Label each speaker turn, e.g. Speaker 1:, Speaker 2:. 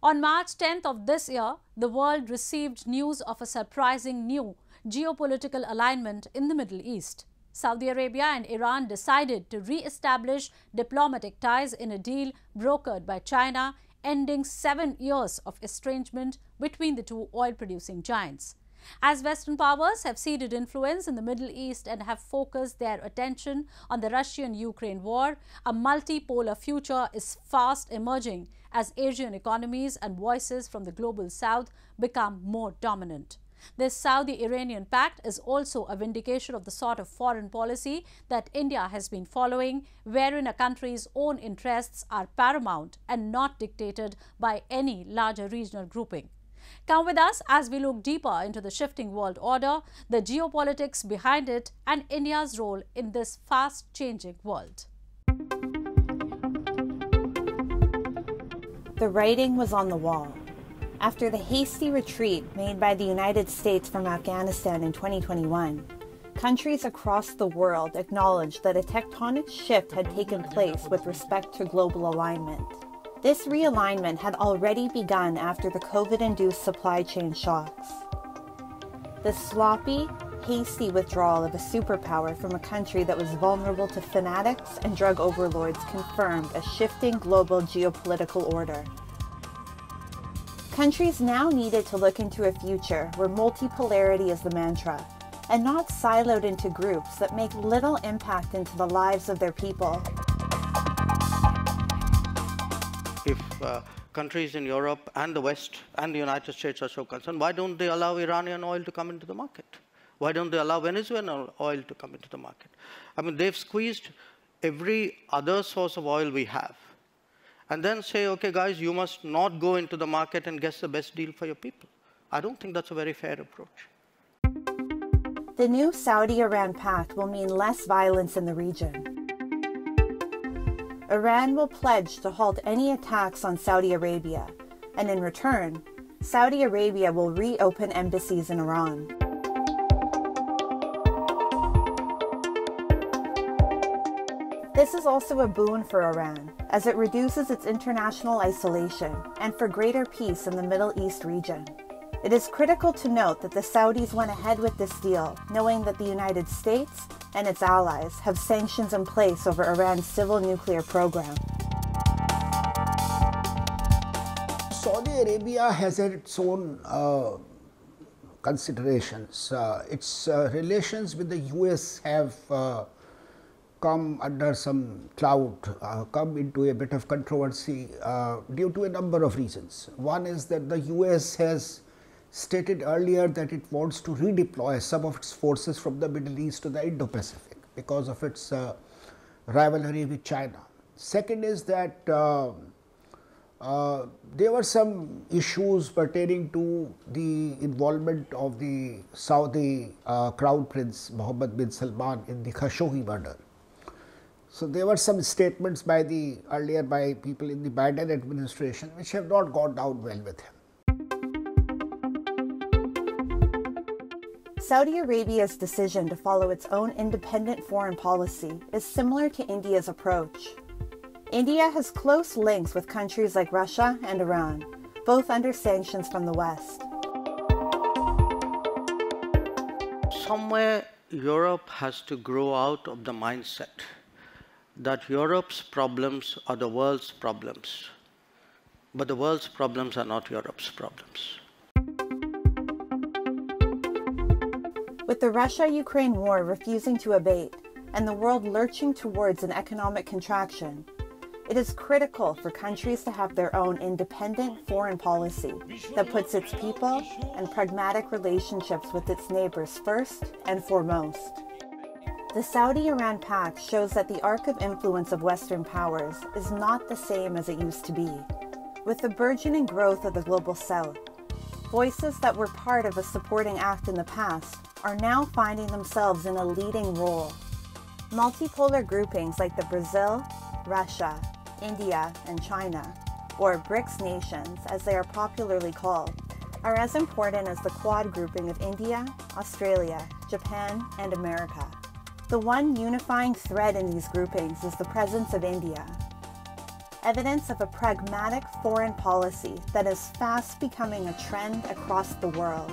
Speaker 1: On March 10th of this year, the world received news of a surprising new geopolitical alignment in the Middle East. Saudi Arabia and Iran decided to re-establish diplomatic ties in a deal brokered by China, ending 7 years of estrangement between the two oil-producing giants. As Western powers have ceded influence in the Middle East and have focused their attention on the Russian-Ukraine war, a multipolar future is fast emerging as Asian economies and voices from the global south become more dominant. This Saudi-Iranian pact is also a vindication of the sort of foreign policy that India has been following, wherein a country's own interests are paramount and not dictated by any larger regional grouping. Come with us as we look deeper into the shifting world order, the geopolitics behind it, and India's role in this fast-changing world.
Speaker 2: The writing was on the wall. After the hasty retreat made by the United States from Afghanistan in 2021, countries across the world acknowledged that a tectonic shift had taken place with respect to global alignment. This realignment had already begun after the COVID-induced supply chain shocks. The sloppy, hasty withdrawal of a superpower from a country that was vulnerable to fanatics and drug overlords confirmed a shifting global geopolitical order. Countries now needed to look into a future where multipolarity is the mantra, and not siloed into groups that make little impact into the lives of their people.
Speaker 3: If countries in Europe and the West and the United States are so concerned, why don't they allow Iranian oil to come into the market? Why don't they allow Venezuelan oil to come into the market? I mean, they've squeezed every other source of oil we have, and then say, okay, guys, you must not go into the market and guess the best deal for your people. I don't think that's a very fair approach.
Speaker 2: The new Saudi-Iran pact will mean less violence in the region. Iran will pledge to halt any attacks on Saudi Arabia, and in return, Saudi Arabia will reopen embassies in Iran. This is also a boon for Iran, as it reduces its international isolation and for greater peace in the Middle East region. It is critical to note that the Saudis went ahead with this deal, knowing that the United States and its allies have sanctions in place over Iran's civil nuclear program.
Speaker 4: Saudi Arabia has its own considerations. Its relations with the US have come under some cloud, come into a bit of controversy due to a number of reasons. One is that the US has stated earlier that it wants to redeploy some of its forces from the Middle East to the Indo-Pacific because of its rivalry with China. Second is that there were some issues pertaining to the involvement of the Saudi Crown Prince Mohammed bin Salman in the Khashoggi murder. So there were some statements by earlier by people in the Biden administration which have not gone down well with him.
Speaker 2: Saudi Arabia's decision to follow its own independent foreign policy is similar to India's approach. India has close links with countries like Russia and Iran, both under sanctions from the West.
Speaker 3: Somewhere Europe has to grow out of the mindset that Europe's problems are the world's problems, but the world's problems are not Europe's problems.
Speaker 2: With the Russia-Ukraine war refusing to abate and the world lurching towards an economic contraction, it is critical for countries to have their own independent foreign policy that puts its people and pragmatic relationships with its neighbors first and foremost. The Saudi-Iran pact shows that the arc of influence of Western powers is not the same as it used to be. With the burgeoning growth of the global South, voices that were part of a supporting act in the past are now finding themselves in a leading role. Multipolar groupings like the Brazil, Russia, India, and China, or BRICS nations as they are popularly called, are as important as the Quad grouping of India, Australia, Japan, and America. The one unifying thread in these groupings is the presence of India. evidence of a pragmatic foreign policy that is fast becoming a trend across the world.